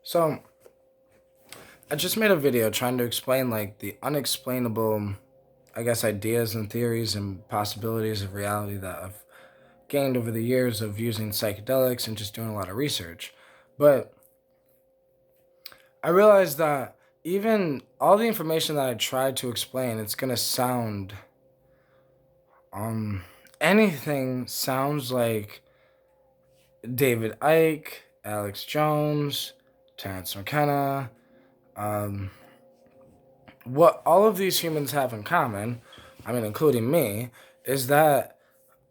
So, I just made a video trying to explain like the unexplainable, I guess, ideas and theories and possibilities of reality that I've gained over the years of using psychedelics and just doing a lot of research. But I realized that even all the information that I tried to explain, it's gonna sound um anything sounds like David Icke, Alex Jones, Terrence McKenna, um, what all of these humans have in common, I mean, including me, is that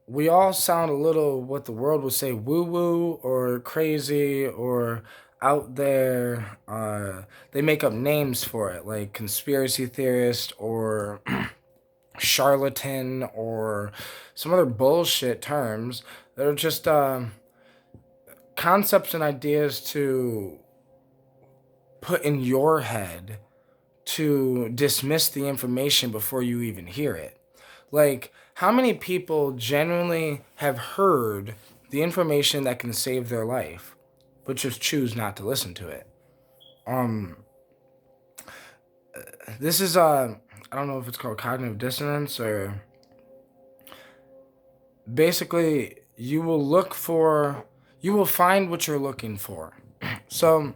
we all sound a little what the world would say woo woo or crazy or out there. They make up names for it, like conspiracy theorist or charlatan or some other bullshit terms that are just concepts and ideas to put in your head to dismiss the information before you even hear it. Like, how many people genuinely have heard the information that can save their life, but just choose not to listen to it? Um, this is I don't know if it's called cognitive dissonance or basically you will find what you're looking for. So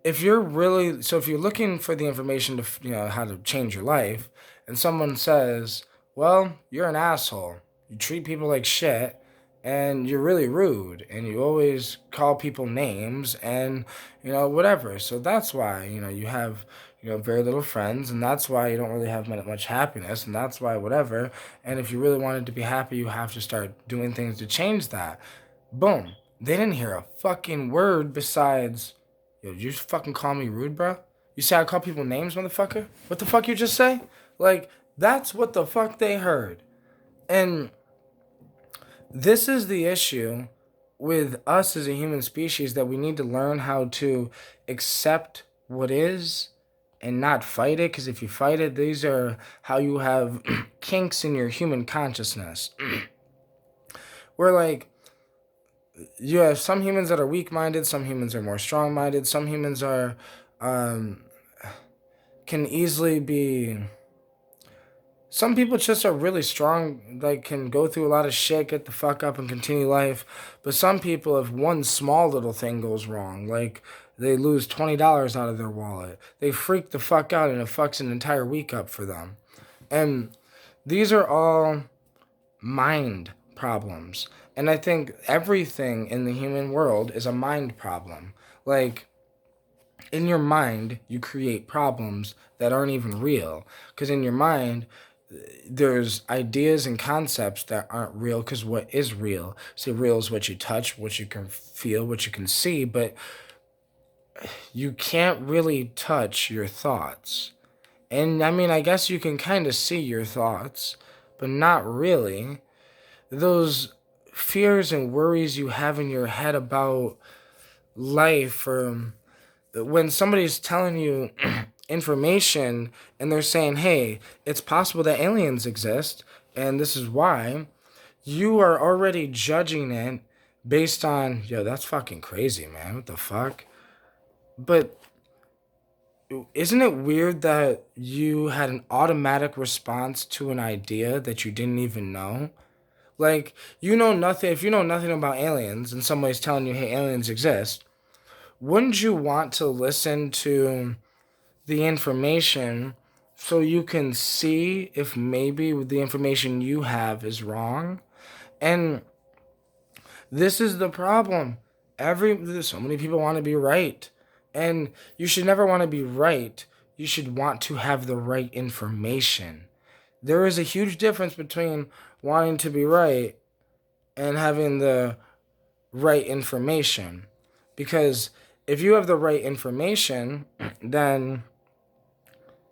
if you're looking for the information to how to change your life, and someone says, well, you're an asshole, you treat people like shit, and you're really rude, and you always call people names, and whatever. So that's why you have very little friends, and that's why you don't really have much happiness, and that's why whatever. And if you really wanted to be happy, you have to start doing things to change that. Boom. They didn't hear a fucking word besides, yo, did you fucking call me rude, bro? You say I call people names, motherfucker? What the fuck you just say? Like, that's what the fuck they heard. And this is the issue with us as a human species, that we need to learn how to accept what is and not fight it. Because if you fight it, these are how you have kinks in your human consciousness. Where, like, you have some humans that are weak-minded, some humans are more strong-minded, some humans are um, can easily be. Some people just are really strong, like can go through a lot of shit, get the fuck up, and continue life. But some people, if one small little thing goes wrong, like they lose $20 out of their wallet, they freak the fuck out, and it fucks an entire week up for them. And these are all mind problems. And I think everything in the human world is a mind problem. Like, in your mind, you create problems that aren't even real. Because in your mind, there's ideas and concepts that aren't real, because what is real? See, real is what you touch, what you can feel, what you can see, but you can't really touch your thoughts. And I mean, I guess you can kind of see your thoughts, but not really. Those fears and worries you have in your head about life, or when somebody's telling you information and they're saying, hey, it's possible that aliens exist and this is why, you are already judging it based on, yo, that's fucking crazy, man. What the fuck? But isn't it weird that you had an automatic response to an idea that you didn't even know? Like, you know nothing. If you know nothing about aliens and somebody's telling you, hey, aliens exist, wouldn't you want to listen to the information so you can see if maybe the information you have is wrong? And this is the problem. So many people want to be right. And you should never want to be right. You should want to have the right information. There is a huge difference between wanting to be right and having the right information. Because if you have the right information, then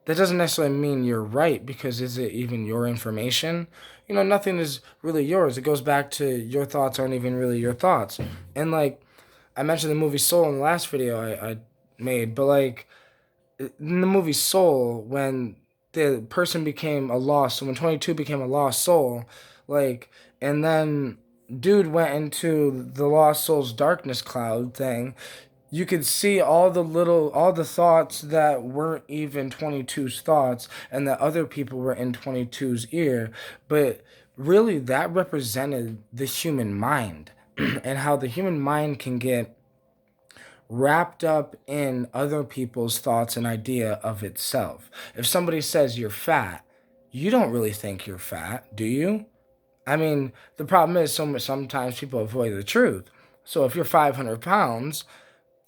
that doesn't necessarily mean you're right, because is it even your information? Nothing is really yours. It goes back to your thoughts aren't even really your thoughts. And like I mentioned the movie Soul in the last video I made, but like in the movie Soul, when the person became a lost, so when 22 became a lost soul, like, and then dude went into the lost soul's darkness cloud thing, you could see all the thoughts that weren't even 22's thoughts and that other people were in 22's ear, but really that represented the human mind and how the human mind can get wrapped up in other people's thoughts and idea of itself. If somebody says you're fat, you don't really think you're fat, do you? I mean, the problem is sometimes people avoid the truth. So if you're 500 pounds,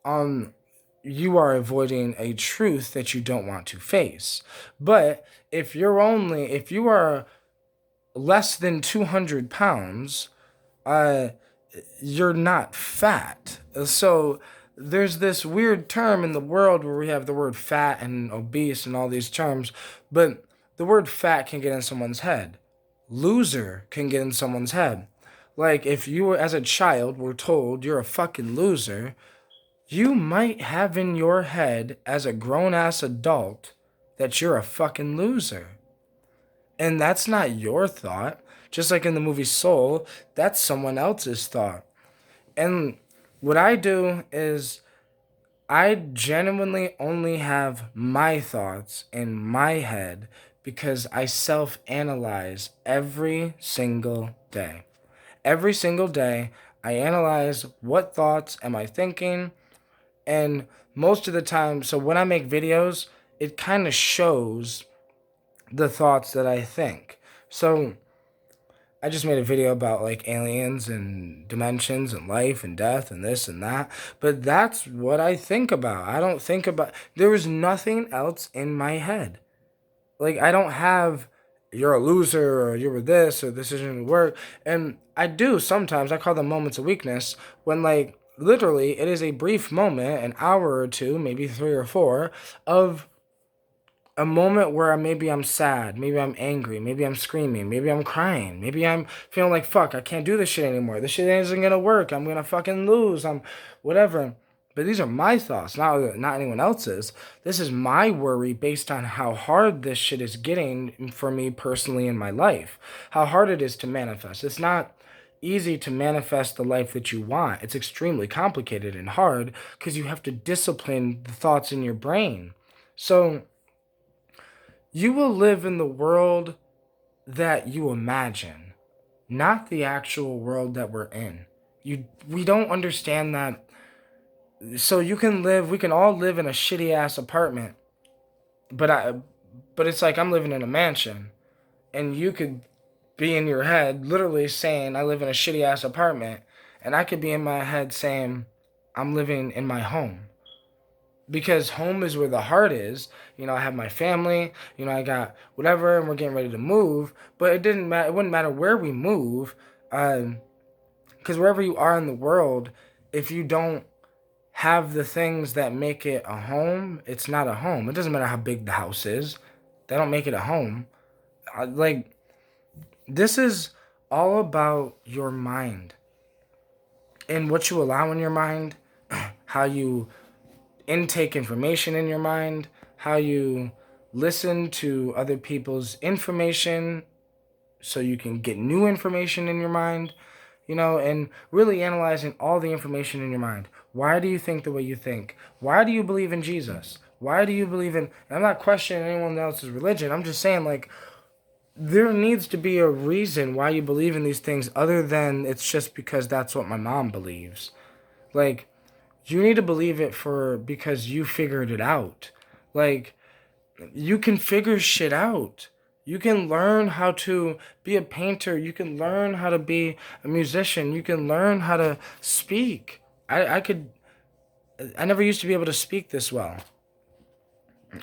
um, you are avoiding a truth that you don't want to face. But if you are less than 200 pounds, uh, you're not fat. So there's this weird term in the world where we have the word fat and obese and all these terms, but the word fat can get in someone's head. Loser can get in someone's head. Like if you were as a child were told you're a fucking loser, you might have in your head as a grown ass adult that you're a fucking loser. And that's not your thought. Just like in the movie Soul, that's someone else's thought. And what I do is I genuinely only have my thoughts in my head because I self analyze every single day. Every single day, I analyze what thoughts am I thinking, and most of the time, so when I make videos, it kind of shows the thoughts that I think. So I just made a video about like aliens and dimensions and life and death and this and that. But that's what I think about. I don't think about, there was nothing else in my head. Like, I don't have, you're a loser or you were this or this isn't gonna work. And I do sometimes, I call them moments of weakness, when like literally it is a brief moment, an hour or two, maybe three or four, of a moment where maybe I'm sad, maybe I'm angry, maybe I'm screaming, maybe I'm crying, maybe I'm feeling like fuck, I can't do this shit anymore. This shit isn't gonna work. I'm gonna fucking lose. I'm whatever. But these are my thoughts, not anyone else's. This is my worry based on how hard this shit is getting for me personally in my life. How hard it is to manifest. It's not easy to manifest the life that you want. It's extremely complicated and hard because you have to discipline the thoughts in your brain. So you will live in the world that you imagine, not the actual world that we're in. We don't understand that. So we can all live in a shitty ass apartment, but but it's like I'm living in a mansion, and you could be in your head literally saying I live in a shitty ass apartment, and I could be in my head saying I'm living in my home, because home is where the heart is. You know, I have my family, you know, I got whatever, and we're getting ready to move. But it didn't matter. It wouldn't matter where we move, because wherever you are in the world, if you don't have the things that make it a home, it's not a home. It doesn't matter how big the house is; they don't make it a home. Like this is all about your mind and what you allow in your mind, how you intake information in your mind, how you listen to other people's information so you can get new information in your mind, you know, and really analyzing all the information in your mind. Why do you think the way you think? Why do you believe in Jesus? Why do you believe in, and I'm not questioning anyone else's religion. I'm just saying, like, there needs to be a reason why you believe in these things other than it's just because that's what my mom believes. Like, you need to believe it for because you figured it out. Like, you can figure shit out. You can learn how to be a painter. You can learn how to be a musician. You can learn how to speak. I never used to be able to speak this well.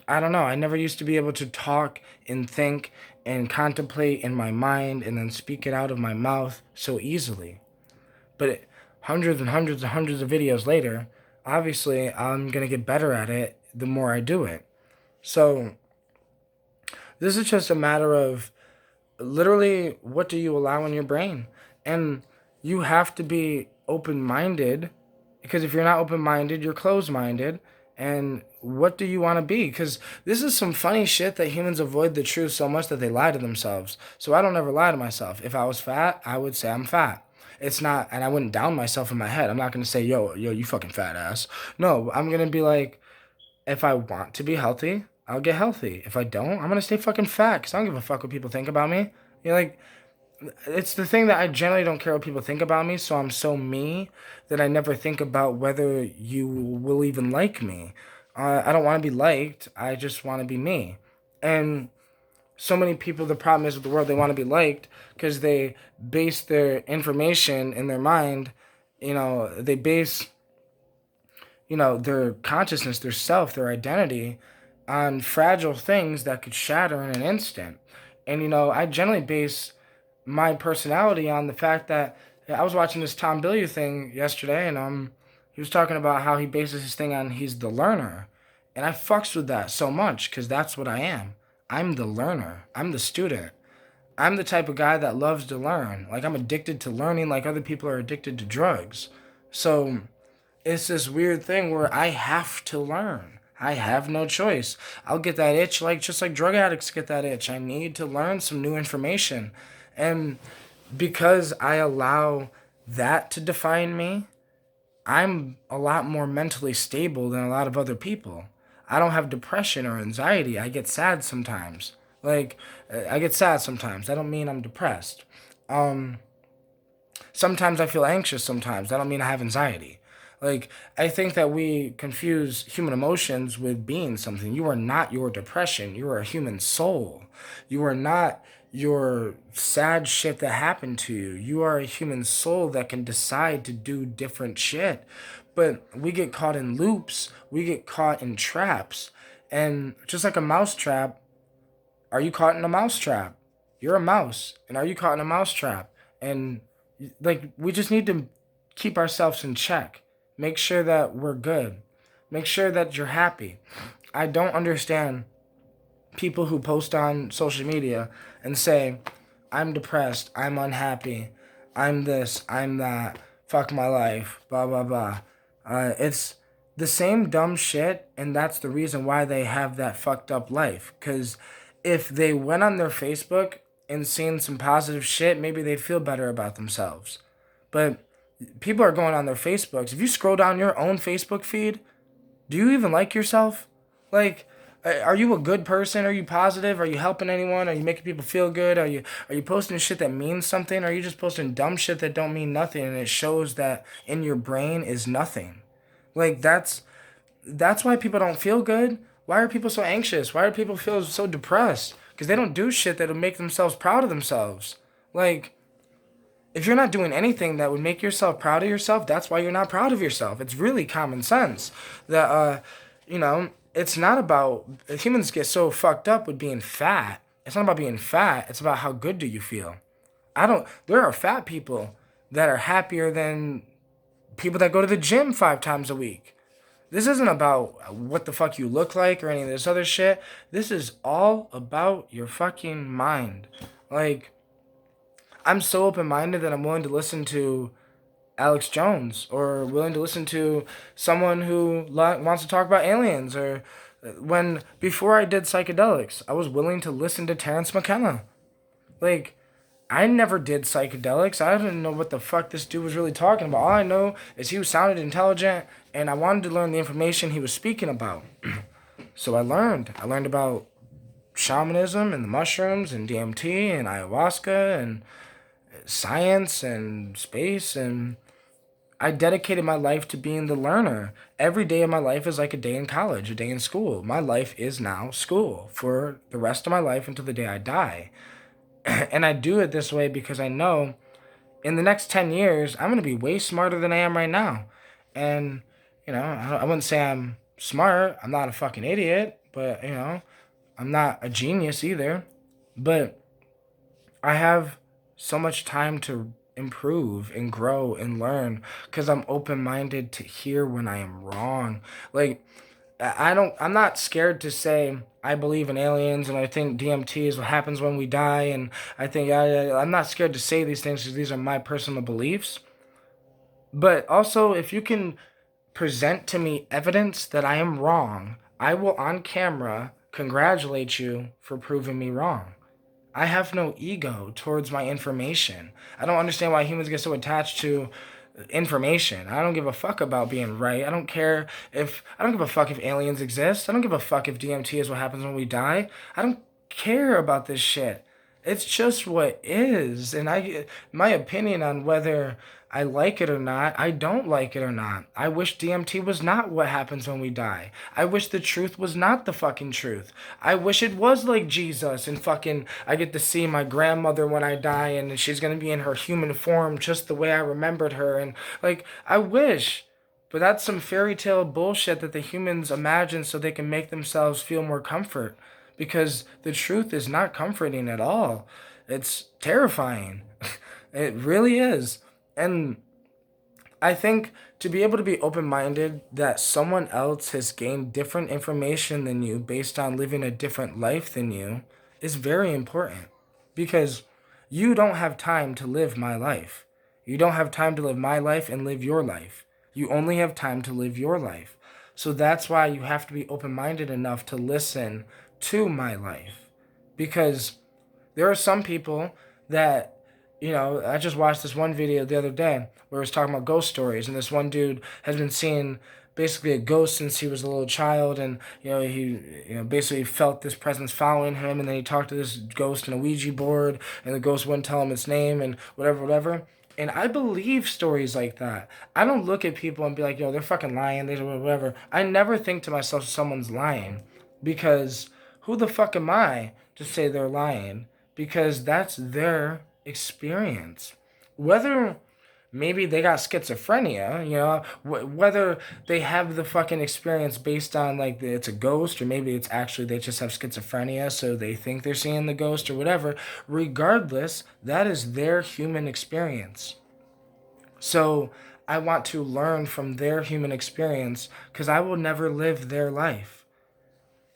I don't know. I never used to be able to talk and think and contemplate in my mind and then speak it out of my mouth so easily. But hundreds and hundreds and hundreds of videos later, obviously I'm going to get better at it the more I do it. So this is just a matter of literally what do you allow in your brain? And you have to be open minded, because if you're not open minded, you're closed minded. And what do you want to be? Because this is some funny shit that humans avoid the truth so much that they lie to themselves. So I don't ever lie to myself. If I was fat, I would say I'm fat. It's not, and I wouldn't down myself in my head. I'm not gonna say, yo, you fucking fat ass. No, I'm gonna be like, if I want to be healthy, I'll get healthy. If I don't, I'm gonna stay fucking fat because I don't give a fuck what people think about me. You know, like, it's the thing that I generally don't care what people think about me, so I'm so me that I never think about whether you will even like me. I don't want to be liked. I just want to be me. And so many people, the problem is with the world, they want to be liked because they base their information in their mind, they base, their consciousness, their self, their identity on fragile things that could shatter in an instant. And, I generally base my personality on the fact that I was watching this Tom Bilyeu thing yesterday, and he was talking about how he bases his thing on he's the learner, and I fucks with that so much because that's what I am. I'm the learner. I'm the student. I'm the type of guy that loves to learn. Like, I'm addicted to learning, like other people are addicted to drugs. So it's this weird thing where I have to learn. I have no choice. I'll get that itch, like just like drug addicts get that itch. I need to learn some new information. And because I allow that to define me, I'm a lot more mentally stable than a lot of other people. I don't have depression or anxiety. I get sad sometimes. Like, I get sad sometimes. That don't mean I'm depressed. Um, Sometimes I feel anxious sometimes. That don't mean I have anxiety. Like, I think that we confuse human emotions with being something. You are not your depression. You are a human soul. You are not your sad shit that happened to you. You are a human soul that can decide to do different shit. But we get caught in loops. We get caught in traps. And just like a mouse trap, are you caught in a mouse trap? You're a mouse. And are you caught in a mouse trap? And like, we just need to keep ourselves in check. Make sure that we're good. Make sure that you're happy. I don't understand people who post on social media and say, I'm depressed, I'm unhappy, I'm this, I'm that, fuck my life, blah, blah, blah. It's the same dumb shit, and that's the reason why they have that fucked up life. Because if they went on their Facebook and seen some positive shit, maybe they'd feel better about themselves. But people are going on their Facebooks. If you scroll down your own Facebook feed, do you even like yourself? Like, are you a good person? Are you positive? Are you helping anyone? Are you making people feel good? Are you posting shit that means something? Or are you just posting dumb shit that don't mean nothing and it shows that in your brain is nothing? Like, that's why people don't feel good. Why are people so anxious? Why do people feel so depressed? Because they don't do shit that'll make themselves proud of themselves. Like, if you're not doing anything that would make yourself proud of yourself, that's why you're not proud of yourself. It's really common sense that, it's not about, humans get so fucked up with being fat. It's not about being fat. It's about how good do you feel. There are fat people that are happier than people that go to the gym 5 times a week. This isn't about what the fuck you look like or any of this other shit. This is all about your fucking mind. Like, I'm so open minded that I'm willing to listen to Alex Jones or willing to listen to someone who wants to talk about aliens or when before I did psychedelics, I was willing to listen to Terrence McKenna. Like, I never did psychedelics. I didn't know what the fuck this dude was really talking about. All I know is he sounded intelligent and I wanted to learn the information he was speaking about. So I learned. I learned about shamanism and the mushrooms and DMT and ayahuasca and science and space, and I dedicated my life to being the learner. Every day of my life is like a day in college, a day in school. My life is now school for the rest of my life until the day I die. And I do it this way because I know in the next 10 years, I'm going to be way smarter than I am right now. And, I wouldn't say I'm smart. I'm not a fucking idiot, but, I'm not a genius either. But I have so much time to improve and grow and learn because I'm open minded to hear when I am wrong. Like, I'm not scared to say I believe in aliens and I think DMT is what happens when we die. And I think I'm not scared to say these things because these are my personal beliefs. But also, if you can present to me evidence that I am wrong, I will on camera congratulate you for proving me wrong. I have no ego towards my information. I don't understand why humans get so attached to information. I don't give a fuck about being right. I don't give a fuck if aliens exist. I don't give a fuck if DMT is what happens when we die. I don't care about this shit. It's just what is. And my opinion on whether I like it or not, I don't like it or not. I wish DMT was not what happens when we die. I wish the truth was not the fucking truth. I wish it was like Jesus and fucking I get to see my grandmother when I die and she's gonna be in her human form just the way I remembered her. And like, I wish. But that's some fairy tale bullshit that the humans imagine so they can make themselves feel more comfort. Because the truth is not comforting at all. It's terrifying. It really is. And I think to be able to be open minded that someone else has gained different information than you based on living a different life than you is very important. Because you don't have time to live my life. You don't have time to live my life and live your life. You only have time to live your life. So that's why you have to be open minded enough to listen to my life. Because there are some people that, I just watched this one video the other day where it was talking about ghost stories, and this one dude has been seeing basically a ghost since he was a little child, and he basically felt this presence following him, and then he talked to this ghost in a Ouija board, and the ghost wouldn't tell him its name, and whatever. And I believe stories like that. I don't look at people and be like, yo, they're fucking lying, they whatever. I never think to myself someone's lying, because who the fuck am I to say they're lying? Because that's their experience. Whether maybe they got schizophrenia, whether they have the fucking experience based on like it's a ghost, or maybe it's actually they just have schizophrenia, so they think they're seeing the ghost or whatever. Regardless, that is their human experience. So I want to learn from their human experience because I will never live their life.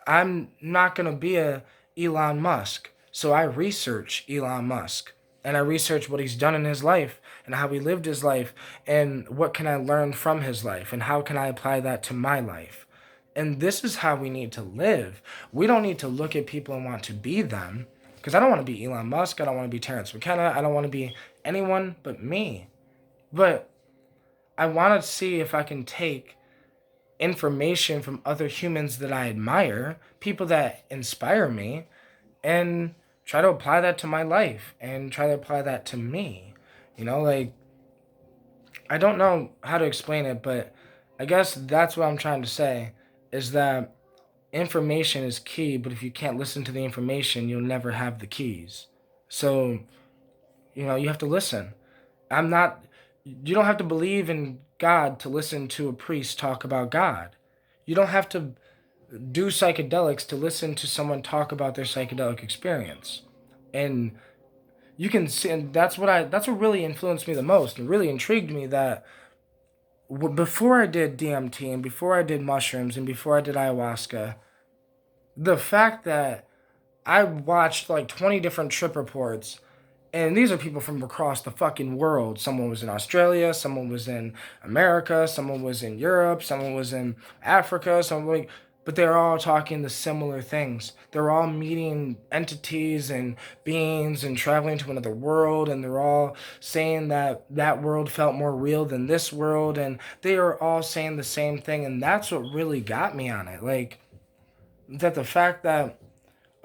I'm not going to be a Elon Musk. So I research Elon Musk and I research what he's done in his life and how he lived his life and what can I learn from his life and how can I apply that to my life. And this is how we need to live. We don't need to look at people and want to be them, because I don't want to be Elon Musk. I don't want to be Terrence McKenna. I don't want to be anyone but me. But I want to see if I can take information from other humans that I admire, people that inspire me, and try to apply that to my life and try to apply that to me. Like, I don't know how to explain it, but I guess that's what I'm trying to say is that information is key, but if you can't listen to the information, you'll never have the keys. So, you have to listen. You don't have to believe in God to listen to a priest talk about God. You don't have to do psychedelics to listen to someone talk about their psychedelic experience. And you can see, and that's what really influenced me the most and really intrigued me, that before I did DMT and before I did mushrooms and before I did ayahuasca, the fact that I watched like 20 different trip reports, and these are people from across the fucking world. Someone was in Australia, someone was in America, someone was in Europe, someone was in Africa, but they're all talking the similar things. They're all meeting entities and beings and traveling to another world, and they're all saying that that world felt more real than this world, and they are all saying the same thing, and that's what really got me on it. Like, that the fact that,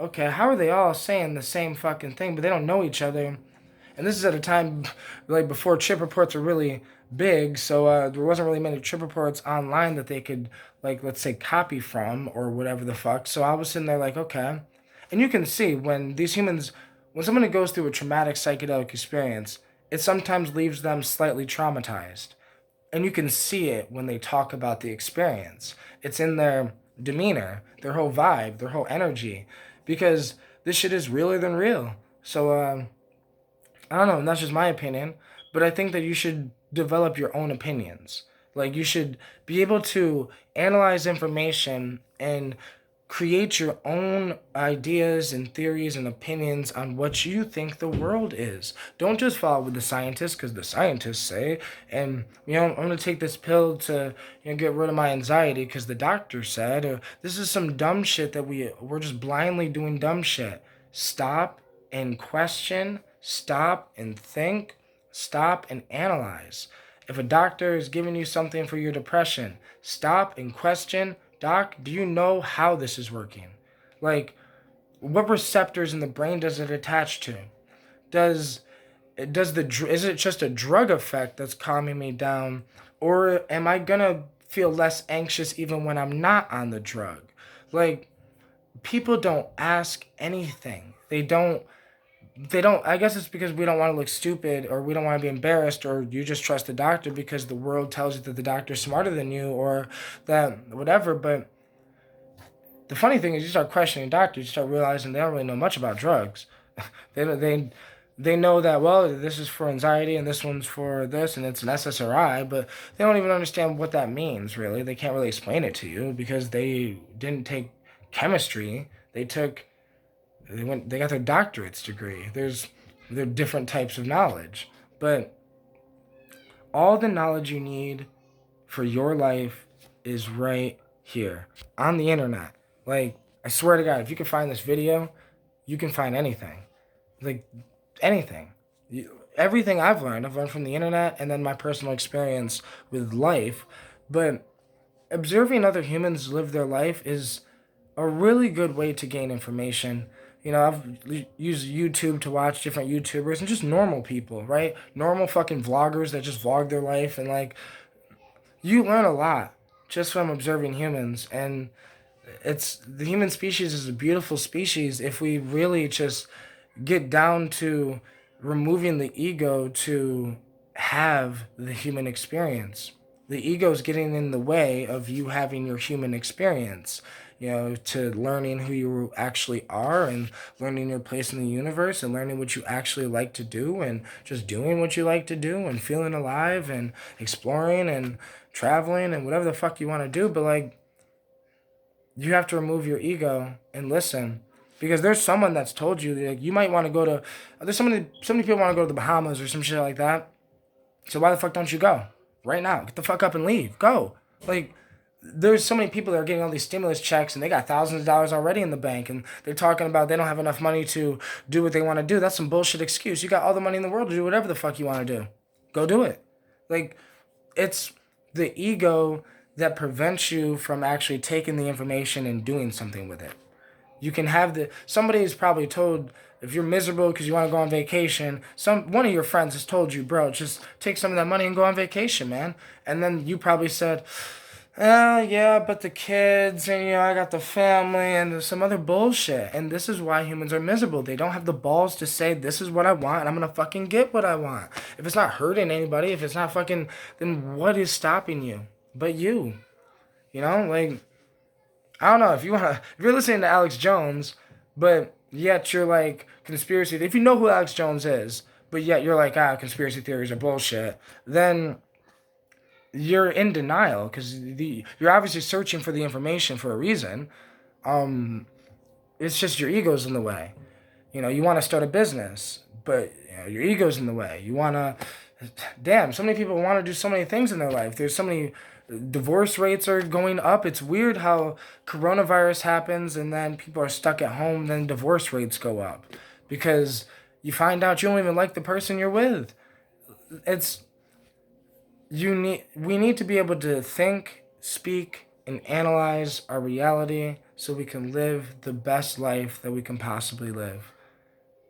okay, how are they all saying the same fucking thing, but they don't know each other? And this is at a time like before trip reports were really big, so there wasn't really many trip reports online that they could, like, let's say, copy from or whatever the fuck. So I was sitting there like, okay. And you can see when someone goes through a traumatic psychedelic experience, it sometimes leaves them slightly traumatized. And you can see it when they talk about the experience. It's in their demeanor, their whole vibe, their whole energy, because this shit is realer than real. So, I don't know, and that's just my opinion, but I think that you should develop your own opinions. Like, you should be able to analyze information and create your own ideas and theories and opinions on what you think the world is. Don't just follow with the scientists because the scientists say, and I'm going to take this pill to get rid of my anxiety because the doctor said, or this is some dumb shit that we're just blindly doing dumb shit. Stop and question, stop and think, stop and analyze. If a doctor is giving you something for your depression, stop and question, doc, do you know how this is working? Like, what receptors in the brain does it attach to? Does is it just a drug effect that's calming me down, or am I gonna feel less anxious even when I'm not on the drug? Like, people don't ask anything. They don't. I guess it's because we don't want to look stupid, or we don't want to be embarrassed, or you just trust the doctor because the world tells you that the doctor's smarter than you, or that whatever. But the funny thing is, you start questioning doctors, you start realizing they don't really know much about drugs. they don't- they they know that, well, this is for anxiety and this one's for this and it's an SSRI, but they don't even understand what that means. Really, they can't really explain it to you because they didn't take chemistry. They got their doctorate's degree. There are different types of knowledge, but all the knowledge you need for your life is right here on the internet. Like, I swear to God, if you can find this video, you can find anything. Like, anything. Everything I've learned from the internet and then my personal experience with life. But observing other humans live their life is a really good way to gain information. I've used YouTube to watch different YouTubers and just normal people, right? Normal fucking vloggers that just vlog their life, and like, you learn a lot just from observing humans. And it's the human species is a beautiful species if we really just get down to removing the ego to have the human experience. The ego is getting in the way of you having your human experience, to learning who you actually are and learning your place in the universe and learning what you actually like to do and just doing what you like to do and feeling alive and exploring and traveling and whatever the fuck you want to do. But like, you have to remove your ego and listen, because there's someone that's told you, like, you might want to go to, there's so many people want to go to the Bahamas or some shit like that. So why the fuck don't you go right now? Get the fuck up and leave. Go. Like, there's so many people that are getting all these stimulus checks and they got thousands of dollars already in the bank, and they're talking about they don't have enough money to do what they want to do. That's some bullshit excuse. You got all the money in the world to do whatever the fuck you want to do. Go do it. Like, it's the ego that prevents you from actually taking the information and doing something with it. You can have somebody's probably told, if you're miserable because you want to go on vacation, one of your friends has told you, bro, just take some of that money and go on vacation, man. And then you probably said, oh, yeah, but the kids, and I got the family and some other bullshit. And this is why humans are miserable. They don't have the balls to say, this is what I want, and I'm gonna fucking get what I want. If it's not hurting anybody, if it's not fucking, then what is stopping you but you? Like, I don't know, if you're listening to Alex Jones, but yet you're like, conspiracy, if you know who Alex Jones is, but yet you're like, conspiracy theories are bullshit, then you're in denial, because you're obviously searching for the information for a reason. It's just your ego's in the way. You want to start a business, but your ego's in the way. You want to, damn, so many people want to do so many things in their life. There's so many, divorce rates are going up. It's weird how coronavirus happens and then people are stuck at home, then divorce rates go up because you find out you don't even like the person you're with. It's, we need to be able to think, speak, and analyze our reality so we can live the best life that we can possibly live.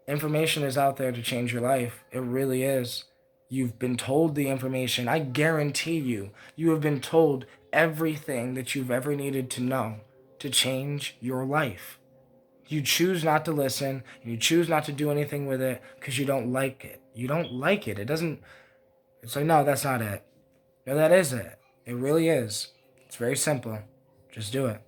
Information is out there to change your life. It really is. You've been told the information. I guarantee you have been told everything that you've ever needed to know to change your life. You choose not to listen, and you choose not to do anything with it because you don't like it. You don't like it. It doesn't, it's like, no, that's not it. No, that is it. It really is. It's very simple. Just do it.